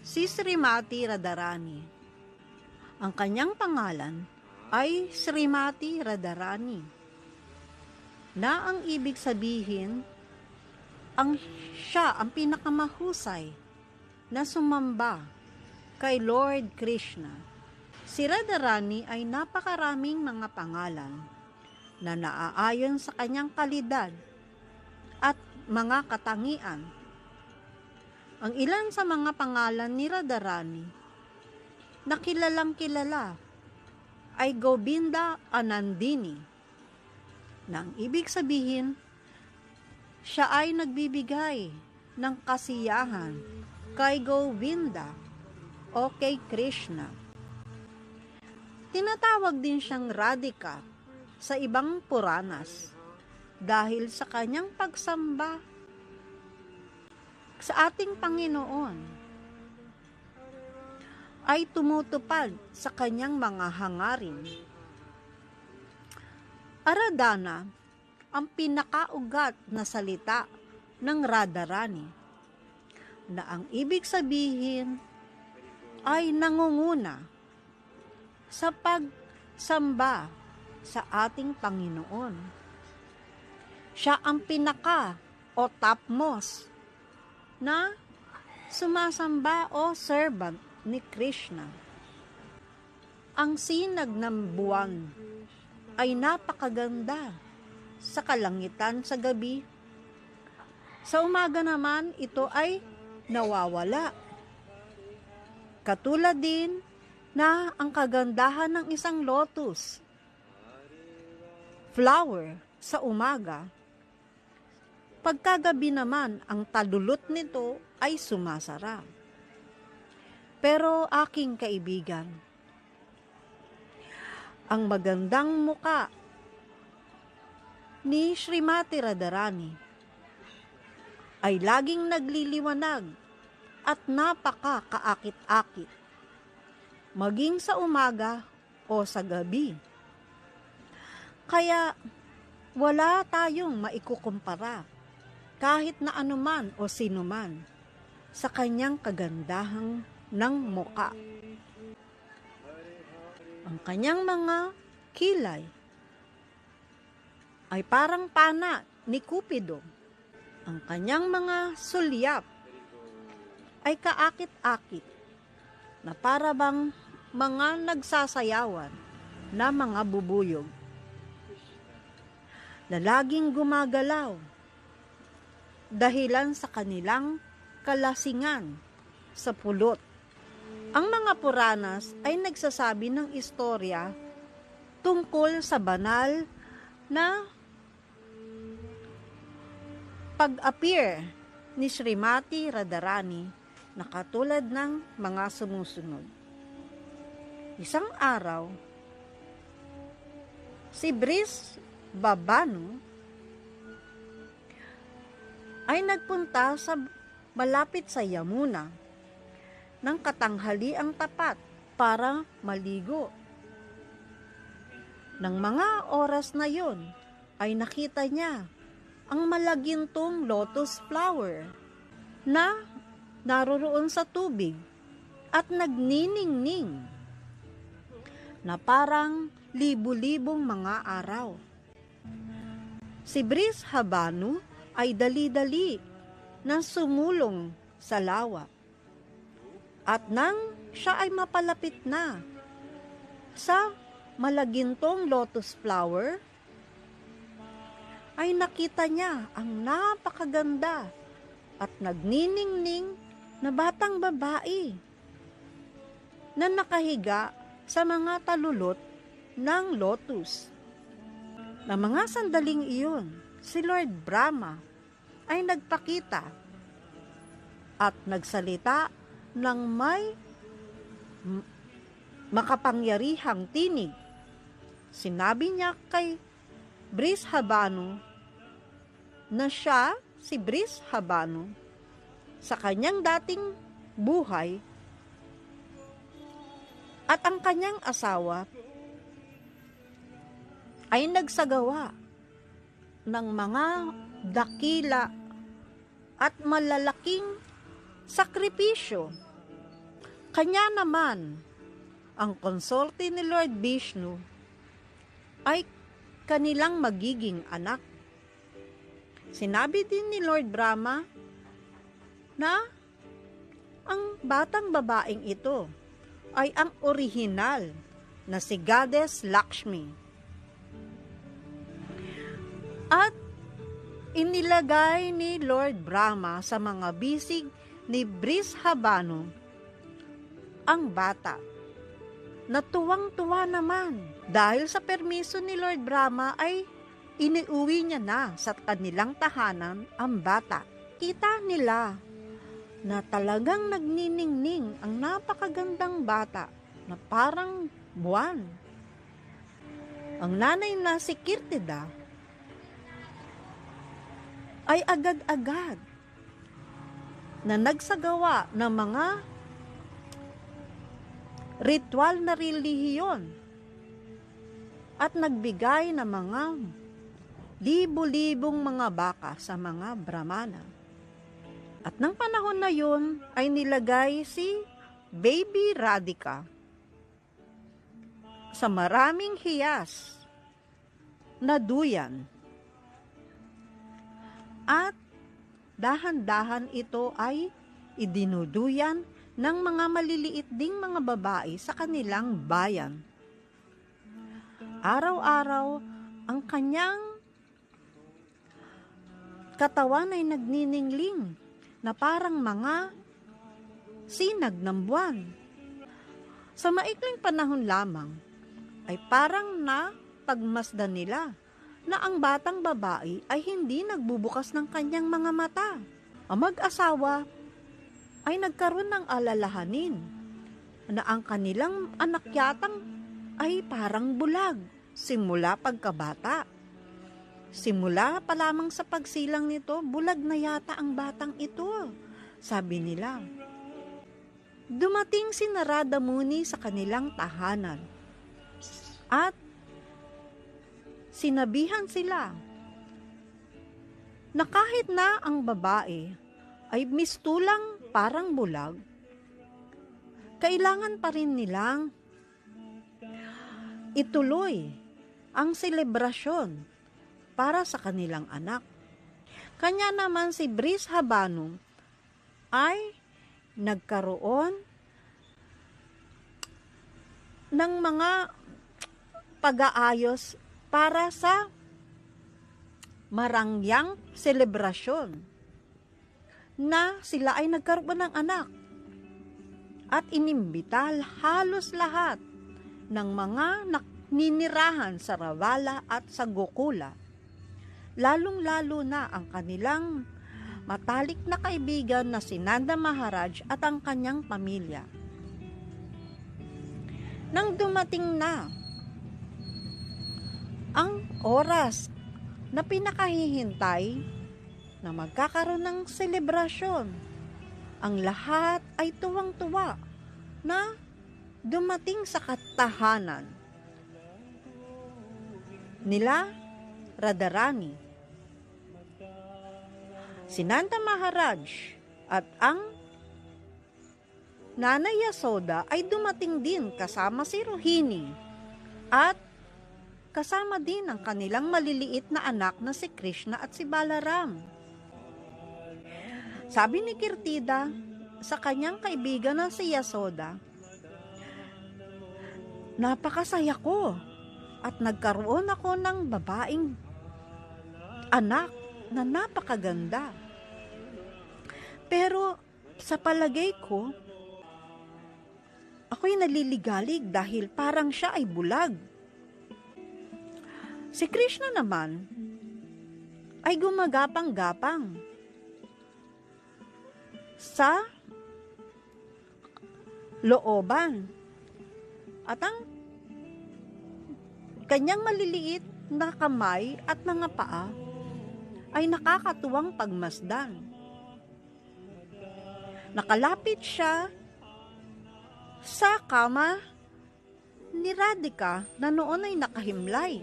si Srimati Radharani. Ang kanyang pangalan ay Srimati Radharani, na ang ibig sabihin, siya ang pinakamahusay na sumamba kay Lord Krishna. Si Radharani ay napakaraming mga pangalan na naaayon sa kanyang kalidad at mga katangian. Ang ilan sa mga pangalan ni Radharani na kilalang kilala ay Govinda Anandini, na ang ibig sabihin, siya ay nagbibigay ng kasiyahan kay Govinda o kay Krishna. Tinatawag din siyang Radhika sa ibang Puranas dahil sa kanyang pagsamba sa ating Panginoon ay tumutupad sa kanyang mga hangarin. Aradhana ang pinakaugat na salita ng Radharani, na ang ibig sabihin ay nangunguna sa pagsamba sa ating Panginoon. Siya ang pinaka o topmost na sumasamba o servant ni Krishna. Ang sinag ng buwan ay napakaganda sa kalangitan sa gabi. Sa umaga naman, ito ay nawawala. Katulad din na ang kagandahan ng isang lotus flower sa umaga, pagkagabi naman ang talulot nito ay sumasara. Pero aking kaibigan, ang magandang muka ni Srimati Radharani ay laging nagliliwanag at napaka-kaakit-akit, maging sa umaga o sa gabi. Kaya wala tayong maikukumpara kahit na anuman o sinuman sa kanyang kagandahan ng muka. Ang kanyang mga kilay ay parang pana ni Cupido. Ang kanyang mga sulyap ay kaakit-akit na para bang mga nagsasayawan na mga bubuyog na laging gumagalaw dahilan sa kanilang kalasingan sa pulot. Ang mga Puranas ay nagsasabi ng istorya tungkol sa banal na pag-appear ni Srimati Radharani na katulad ng mga sumusunod. Isang araw, si Brisbhabhanu ay nagpunta sa malapit sa Yamuna ng katanghaliang tapat para maligo. Nang mga oras na yon ay nakita niya ang malagintong lotus flower na naroroon sa tubig at nagniningning na parang libu-libong mga araw. Si Brisbhabhanu ay dali-dali na sumulong sa lawa. At nang siya ay mapalapit na sa malagintong lotus flower, ay nakita niya ang napakaganda at nagniningning na batang babae na nakahiga sa mga talulot ng lotus. Na mga sandaling iyon, si Lord Brahma ay nagpakita at nagsalita ng may makapangyarihang tinig. Sinabi niya kay Brisbhabhanu na siya, si Brisbhabhanu, sa kanyang dating buhay at ang kanyang asawa ay nagsagawa ng mga dakila at malalaking sakripisyo Kanya naman, ang konsorte ni Lord Vishnu ay kanilang magiging anak. Sinabi din ni Lord Brahma na ang batang babaeng ito ay ang orihinal na si Goddess Lakshmi. At inilagay ni Lord Brahma sa mga bisig ni Brishabhanu ang bata. Natuwang-tuwa naman dahil sa permiso ni Lord Brahma ay iniuwi niya na sa kanilang tahanan ang bata. Kita nila na talagang nagniningning ang napakagandang bata na parang buwan. Ang nanay na si Kirtida ay agad-agad na nagsagawa ng mga ritual na relihiyon at nagbigay ng mga libo-libong mga baka sa mga Brahmana. At ng panahon na yun ay nilagay si Baby Radhika sa maraming hiyas na duyan. At dahan-dahan ito ay idinuduyan ng mga maliliit ding mga babae sa kanilang bayan. Araw-araw, ang kanyang katawan ay nagniningling na parang mga sinag ng buwan. Sa maikling panahon lamang, ay parang napagmasdan nila na ang batang babae ay hindi nagbubukas ng kanyang mga mata. Ang mag-asawa ay nagkaroon ng alalahanin na ang kanilang anak yatang ay parang bulag simula pagkabata. Simula pa lamang sa pagsilang nito, bulag na yata ang batang ito, sabi nila. Dumating si Narada Muni sa kanilang tahanan at sinabihan sila na kahit na ang babae ay mistulang parang bulag, kailangan pa rin nilang ituloy ang selebrasyon para sa kanilang anak. Kanya naman si Brishabhanu ay nagkaroon ng mga pag-aayos para sa marangyang selebrasyon na sila ay nagkaroon ng anak at inimbita halos lahat ng mga ninirahan sa Ravala at sa Gokula, lalong-lalo na ang kanilang matalik na kaibigan na si Nanda Maharaj at ang kanyang pamilya. Nang dumating na ang oras na pinakahihintay na magkakaroon ng selebrasyon, ang lahat ay tuwang-tuwa na dumating sa katahanan nila Radharani. Si Nanda Maharaj at ang Nanay Yasoda ay dumating din kasama si Rohini at kasama din ang kanilang maliliit na anak na si Krishna at si Balaram. Sabi ni Kirtida sa kanyang kaibigan na si Yasoda, napakasaya ko at nagkaroon ako ng babaeng anak na napakaganda. Pero sa palagay ko, ako'y naliligalig dahil parang siya ay bulag. Si Krishna naman ay gumagapang-gapang sa looban at ang kanyang maliliit na kamay at mga paa ay nakakatuwang pagmasdan. Nakalapit siya sa kama ni Radhika na noon ay nakahimlay.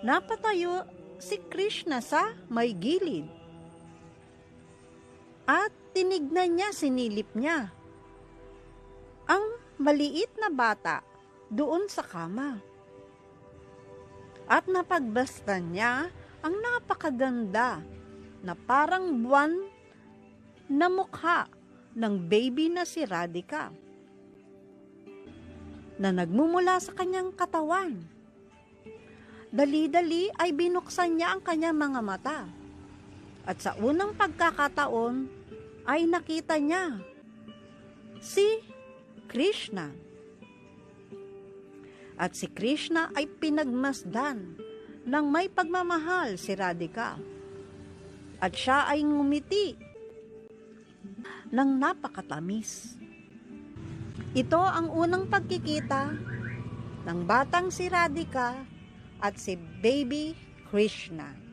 Napatayo si Krishna sa may gilid at tinignan niya, sinilip niya. ang maliit na bata doon sa kama. At napagbastan niya ang napakaganda na parang buwan na mukha ng baby na si Radhika na nagmumula sa kanyang katawan. Dali-dali ay binuksan niya ang kanyang mga mata. At sa unang pagkakataon ay nakita niya si Krishna. At si Krishna ay pinagmasdan ng may pagmamahal si Radhika. At siya ay ngumiti ng napakatamis. Ito ang unang pagkikita ng batang si Radhika at si Baby Krishna.